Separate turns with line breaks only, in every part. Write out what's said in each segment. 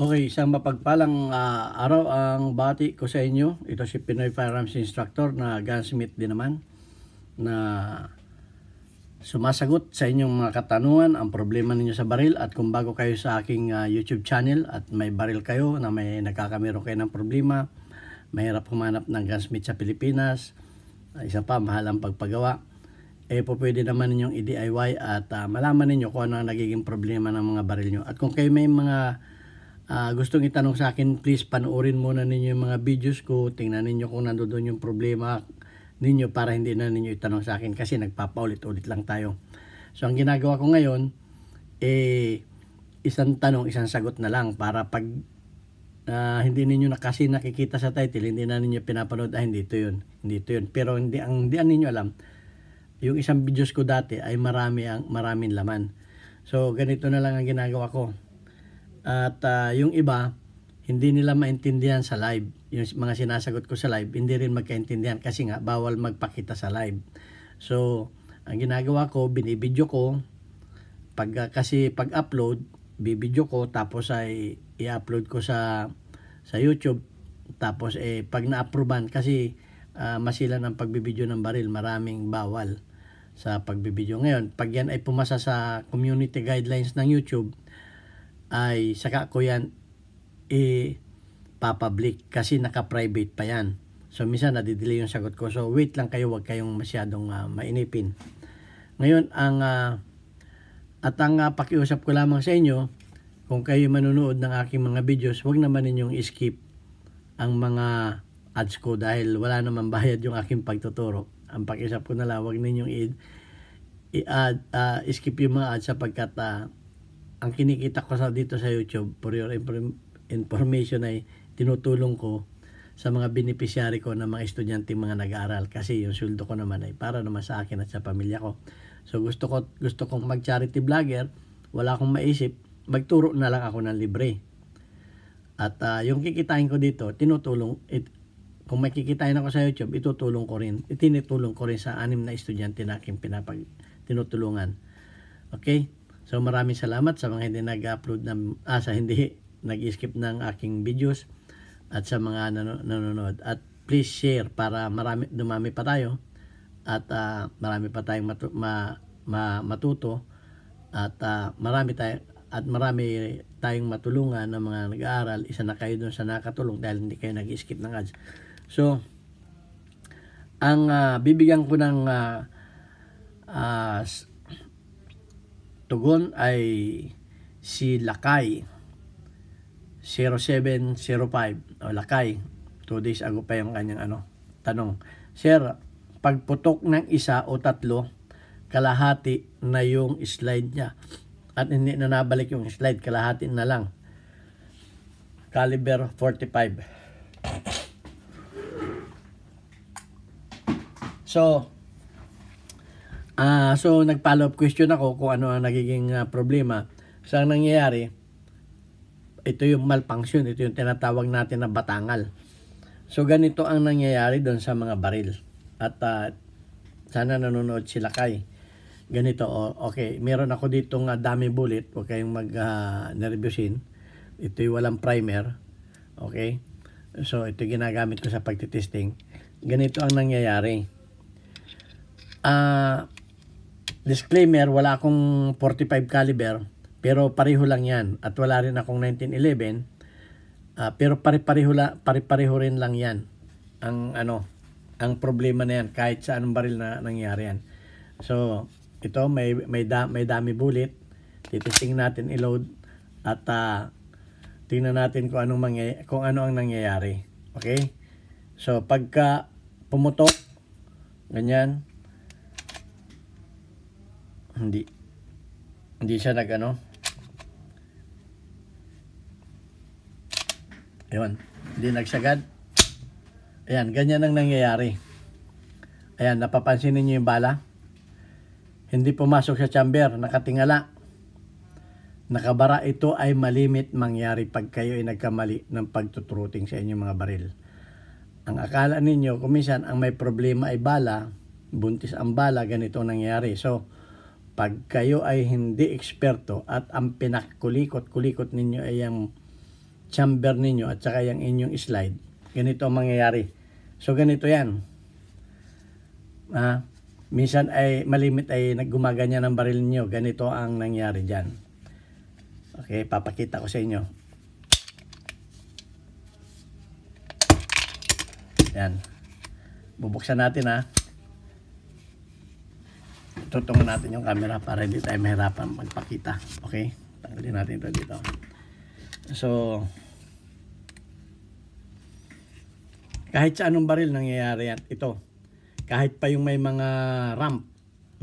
Okay, isang mapagpalang araw ang bati ko sa inyo. Ito si Pinoy Firearms Instructor na gunsmith din naman na sumasagot sa inyong mga katanungan, ang problema ninyo sa baril. At kung bago kayo sa aking YouTube channel at may baril kayo na may nagkakamero kayo ng problema, mahirap humanap ng gunsmith sa Pilipinas, isa pa mahal ang pagpagawa, po pwede naman ninyong i-DIY at malaman ninyo kung ano ang nagiging problema ng mga baril nyo. At kung kayo may mga gustong itanong sa akin, please panoorin muna ninyo yung mga videos ko. Tingnan ninyo kung nandoon yung problema ninyo para hindi na ninyo itanong sa akin kasi nagpapaulit-ulit lang tayo. So ang ginagawa ko ngayon, isang tanong, isang sagot na lang para pag hindi ninyo na kasi nakikita sa title, hindi na ninyo pinapanood, hindi ito yun. Pero hindi ninyo alam, yung isang videos ko dati ay maraming laman. So ganito na lang ang ginagawa ko. At yung iba, hindi nila maintindihan sa live. Yung mga sinasagot ko sa live, hindi rin magkaintindihan kasi nga bawal magpakita sa live. So, ang ginagawa ko, binibidyo ko. Kasi pag-upload, bibidyo ko tapos ay i-upload ko sa YouTube. Tapos pag na-approvean kasi masilan ang pagbibidyo ng baril, maraming bawal sa pagbibidyo. Ngayon, pag yan ay pumasa sa community guidelines ng YouTube, ay saka ko yan papublic kasi naka-private pa yan. So minsan nadidelay yung sagot ko. So wait lang kayo, wag kayong masyadong mainipin. Ngayon ang pakiusap ko lamang sa inyo, kung kayo manonood ng aking mga videos, wag naman ninyong skip ang mga ads ko dahil wala naman bayad yung aking pagtuturo. Ang pakiusap ko na lang, wag ninyong skip yung mga ads sapagkat ang kinikita ko dito sa YouTube, for your information, ay tinutulong ko sa mga beneficiary ko na mga estudyante, mga nag-aaral, kasi yung sweldo ko naman ay para naman sa akin at sa pamilya ko. So gusto kong mag-charity vlogger, wala akong maisip, magturo na lang ako ng libre. At yung kikitain ko dito, kung may kikitain ako sa YouTube, itinutulong ko rin sa 6 na estudyante na aking tinutulungan. Okay? So maraming salamat sa mga hindi nag-upload hindi nag-skip ng aking videos at sa mga nanonood. At please share para dumami pa tayo at marami pa tayong matuto at marami tayong matulungan ng mga nag-aaral. Isa na kayo doon sa nakatulong dahil hindi kayo nag-skip ng ads. So ang bibigyan ko ng tugon ay si Lakay 0705 o Lakay. 2 days ago pa yung kanyang tanong. Sir, pagputok ng isa o tatlo, kalahati na yung slide niya at hindi na nabalik yung slide, kalahati na lang. Caliber 45. So nag-follow up question ako kung ano ang nagiging problema. So ang nangyayari, ito yung malfunction, ito yung tinatawag natin na batangal. So ganito ang nangyayari doon sa mga baril. At sana nanonood sila kay. Ganito, okay, meron ako ditong dummy bullet, huwag kayong nervyusin. Ito yung walang primer. Okay? So ito ginagamit ko sa pagtitesting. Ganito ang nangyayari. Disclaimer, wala akong 45 caliber pero pareho lang yan at wala rin akong 1911 pero pare-pareho rin lang yan ang problema na yan kahit sa anong baril na nangyari yan. So ito may dummy bullet, titesting natin i-load at tingnan natin kung ano ang nangyayari. Okay, so pagka pumutok ganyan, hindi siya ayun, hindi nagsagad. Ayan, ganyan ang nangyayari. Ayan, napapansin niyo yung bala? Hindi pumasok sa chamber, nakatingala. Nakabara. Ito ay malimit mangyari pag kayo ay nagkamali ng pagtutruting sa inyong mga baril. Ang akala ninyo, kung minsan ang may problema ay bala, buntis ang bala, ganito nangyayari. So, pag kayo ay hindi eksperto at ang pinakulikot-kulikot ninyo ay yung chamber ninyo at saka yung inyong slide, ganito ang mangyayari. So ganito yan. Minsan ay malimit ay naggumaganya ng baril niyo. Ganito ang nangyari dyan. Okay, papakita ko sa inyo. Yan. Bubuksan natin Tutungan natin yung camera para hindi tayo mahirapan magpakita. Okay? Tanggalin natin ito dito. So, kahit sa anong baril nangyayari yan. Ito. Kahit pa yung may mga ramp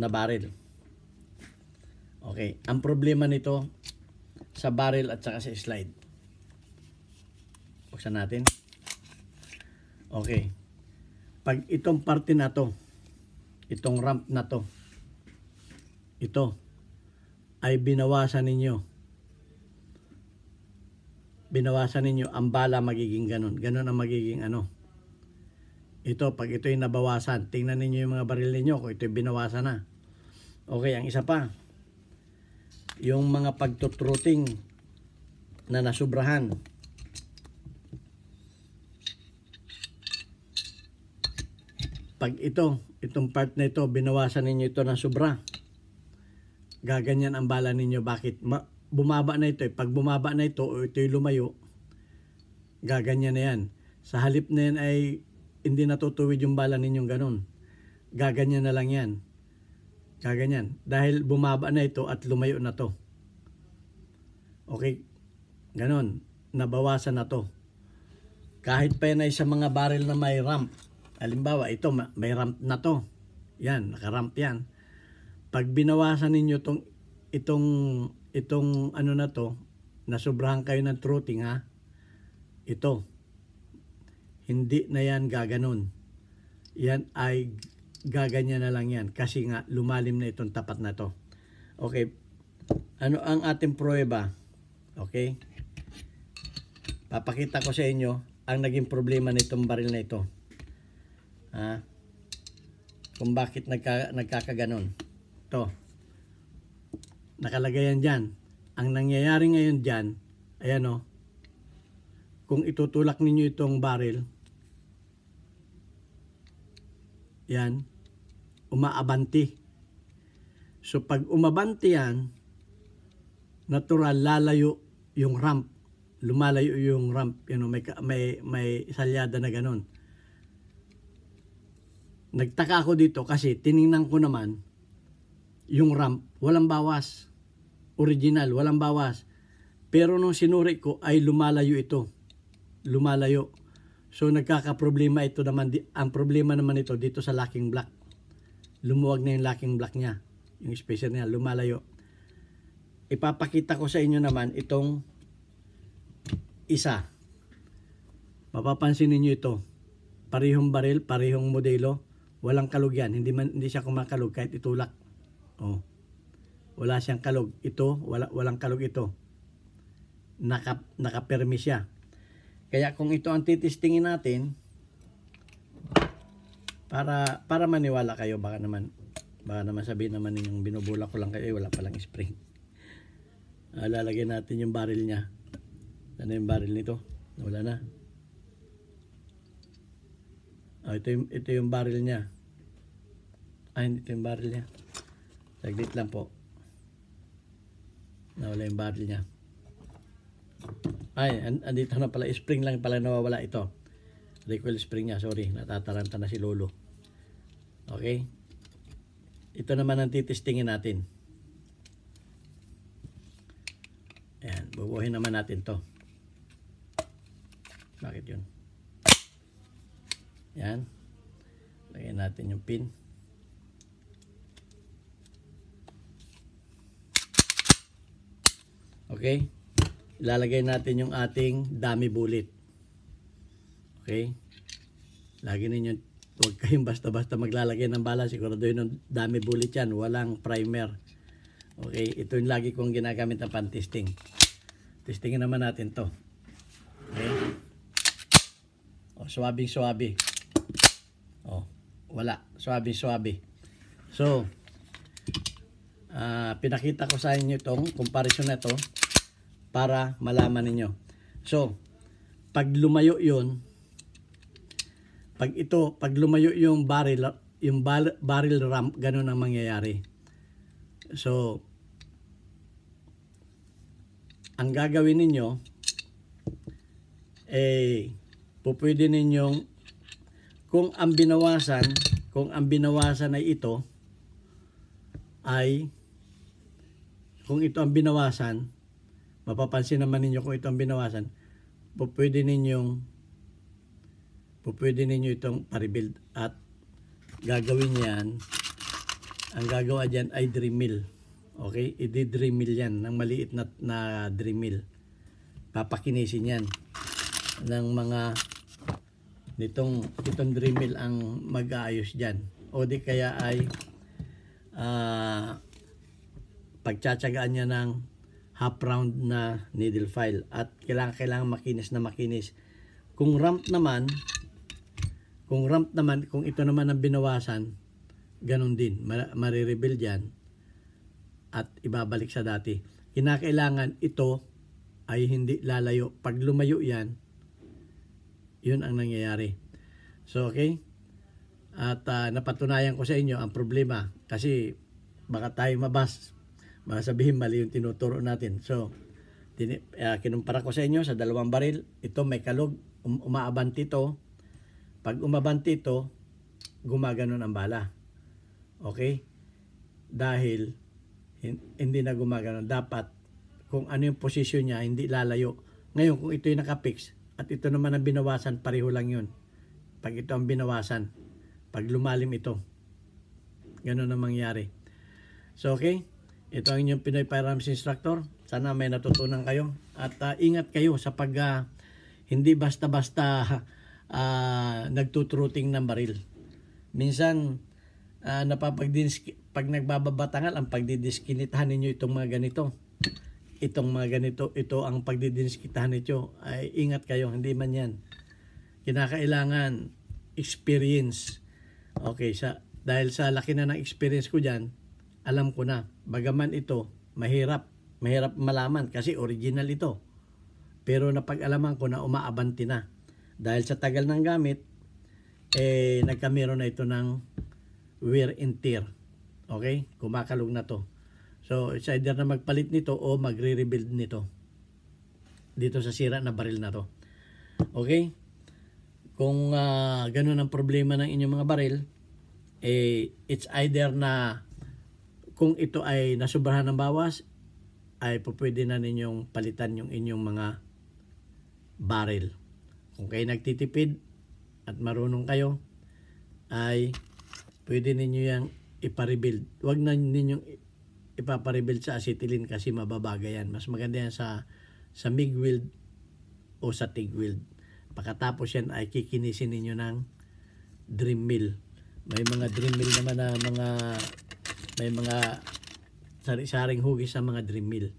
na baril. Okay. Ang problema nito sa baril at saka sa slide. Buksan natin. Okay. Pag itong parte na to, itong ramp na to, ito ay binawasan ninyo. Binawasan ninyo, ang bala magiging ganun. Ganun ang magiging Ito, pag ito yung nabawasan, tingnan ninyo yung mga baril ninyo kung ito yung binawasan na. Okay, ang isa pa, yung mga pagtutruting na nasubrahan. Pag itong part na ito, binawasan ninyo ito ng sobra, gaganyan ang bala ninyo. Bakit? Bumaba na ito. Pag bumaba na ito o ito'y lumayo, gaganyan na yan. Sa halip na yan ay hindi natutuwid yung bala ninyong ganun. Gaganyan na lang yan. Gaganyan. Dahil bumaba na ito at lumayo na to. Okay? Ganun. Nabawasan na to. Kahit pa yan ay sa mga baril na may ramp. Halimbawa, ito may ramp na to. Yan, nakaramp yan. Pag binawasan ninyo itong na to, nasobrahan kayo ng truthing ito, hindi na yan gaganon. Yan ay gaganyan na lang yan kasi nga lumalim na itong tapat na to. Okay, ano ang ating pruweba? Okay, papakita ko sa inyo ang naging problema nitong baril na ito. Kung bakit nagkakaganon. Ito, nakalagay yan dyan. Ang nangyayari ngayon dyan, ayan kung itutulak ninyo itong baril, yan, umaabanti. So pag umabanti yan, natural lalayo yung ramp, lumalayo yung ramp, may salyada na ganun. Nagtaka ako dito kasi tiningnan ko naman yung ramp, walang bawas. Original, walang bawas. Pero nung sinuri ko ay lumalayo ito. Lumalayo. So nagkakaproblema ito naman. Ang problema naman ito dito sa locking block. Lumuwag na yung locking block niya. Yung spacer niya, lumalayo. Ipapakita ko sa inyo naman itong isa. Mapapansin niyo ito. Parehong baril, parehong modelo. Walang kalog yan. Hindi siya kumakalog kahit itulak. Wala siyang kalog. Ito, walang kalog ito. Nakapermi siya. Kaya kung ito ang titistingin natin, para maniwala kayo, baka naman sabihin naman ninyong binubula ko lang kayo, wala palang spring. Lalagyan natin yung baril niya. Ano yung baril nito? Wala na. Ito yung baril niya. Hindi ito yung baril niya. Saglit lang po. Nawala yung baril niya. Andito na pala. Spring lang pala nawawala ito. Recoil spring niya. Sorry, natataranta na si Lolo. Okay? Ito naman ang titistingin natin. Ayan, bubuhin naman natin to. Bakit yun? Ayan. Lagyan natin yung pin. Okay? Ilalagay natin yung ating dummy bullet. Okay? Lagi ninyo, huwag kayong basta-basta maglalagay ng bala. Siguraduhin ng dummy bullet yan. Walang primer. Okay? Ito yung lagi kong ginagamit na pan-testing. Testingin naman natin to. Okay? Suwabing-suwabi. Wala. Suwabing-suwabi. So, Pinakita ko sa inyo itong comparison na ito para malaman ninyo. So, pag lumayo yun, pag lumayo yung barrel ramp, ganun ang mangyayari. So, ang gagawin ninyo, pwede ninyong, kung ang binawasan ay ito, kung ito ang binawasan, mapapansin naman ninyo kung ito ang binawasan, pwede ninyo itong pa-rebuild at gagawin yan, ang gagawa dyan ay dream mill. Okay? I-dream mill yan ng maliit na dream mill. Papakinisin yan ng mga itong dream mill ang mag-aayos dyan. O di kaya ay pagtsatsagaan niya ng half round na needle file at kailangan makinis na makinis. Kung ramp naman, kung ito naman ang binawasan, ganun din, marirebuild yan at ibabalik sa dati. Kinakailangan ito ay hindi lalayo. Pag lumayo yan, yun ang nangyayari. So, okay? At napatunayan ko sa inyo ang problema kasi baka tayo masabihin mali yung tinuturo natin. So, kinumpara ko sa inyo sa dalawang baril. Ito may kalog, umaabanti ito. Pag umabanti ito, gumaganon ang bala. Okay? Dahil hindi na gumaganon. Dapat kung ano yung posisyon niya, hindi lalayo. Ngayon, kung ito yung nakapix at ito naman ang binawasan, pareho lang yun. Pag ito ang binawasan, pag lumalim ito, ganun ang mangyari. So, okay? Ito ang inyong Pinoy Firearms Instructor. Sana may natutunan kayo. At ingat kayo sa hindi basta-basta nagtutruting ng baril. Minsan, pag nagbababatangal, ang pagdidiskinitahan ninyo itong mga ganito. Ito ang pagdidiskinitahan ninyo. Ay, ingat kayo, hindi man yan. Kinakailangan experience. Okay, dahil sa laki na ng experience ko dyan, alam ko na, bagaman ito, mahirap malaman kasi original ito. Pero napag-alaman ko na umaabanti na. Dahil sa tagal ng gamit, nagkameron na ito ng wear and tear. Okay? Kumakalog na to. So, it's either na magpalit nito o magre-rebuild nito. Dito sa sira na baril na to. Okay? Kung ganun ang problema ng inyong mga baril, it's either na kung ito ay nasubrahan ng bawas, ay pwede na ninyong palitan yung inyong mga baril. Kung kayo nagtitipid at marunong kayo, ay pwede ninyo yung ipa-rebuild. Huwag na ninyong ipapa-rebuild sa acetylene kasi mababaga yan. Mas maganda yan sa MIG weld o sa TIG weld. Pagkatapos yan ay kikinisin ninyo ng dream mill. May mga dream mill naman na may mga sari-saring hugis sa mga dream mill.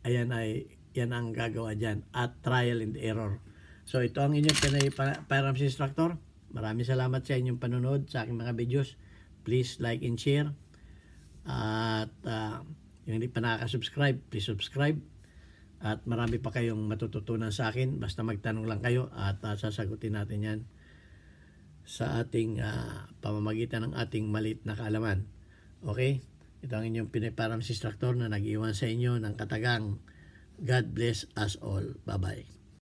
Yan ang gagawa dyan. At trial and error. So ito ang inyong Pinoy Firearms Instructor. Maraming salamat sa inyong panonood sa aking mga videos. Please like and share. At yung hindi pa nakaka-subscribe, please subscribe. At marami pa kayong matututunan sa akin. Basta magtanong lang kayo at sasagutin natin yan sa ating pamamagitan ng ating maliit na kaalaman. Okay? Ito ang inyong Pinoy Firearms Instructor na nag-iwan sa inyo ng katagang God bless us all. Bye-bye.